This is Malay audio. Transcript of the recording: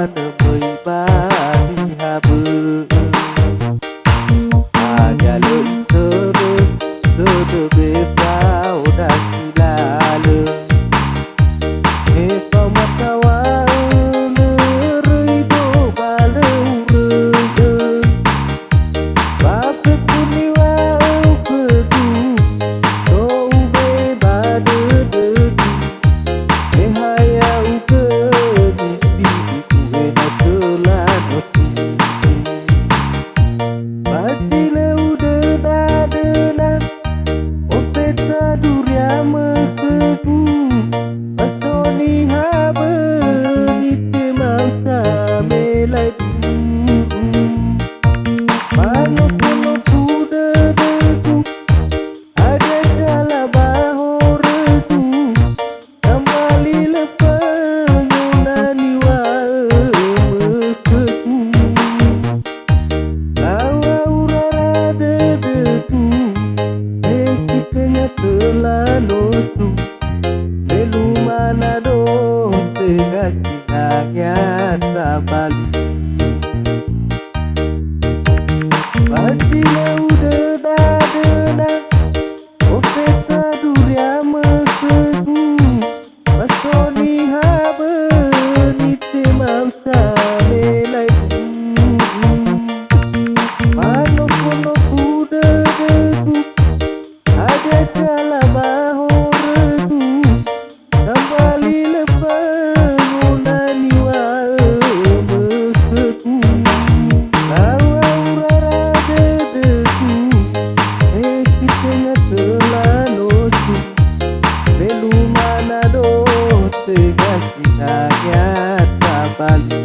mana mây ba đi hà bờ hanya lệnh thơ thơ bê pháo đã chỉ là lơ he kau matawa rơi đô ba lâu rơi ba phép ni wa cơ tu đô bê ba đơ đơ he hai au cơ đi tu he na cơ la no mati leu đơ na o peta duria mơ cơ tu Pasoni haba nite mausa melai Mano kono kuda deku ada kala bahoreku kembali lepas nani wa mekeku lawa urara deku ekitnya telanosu Belu mana do kasihnya tabali Pasti udah dada O peta duria meseku Pasoni haba nite mausa melai Mano kono kuda deku ada kala bahoreku kembali lepas nani wa meseku lawa urara dedeku kitanya telanosu belu mana do tegas kitanya tabali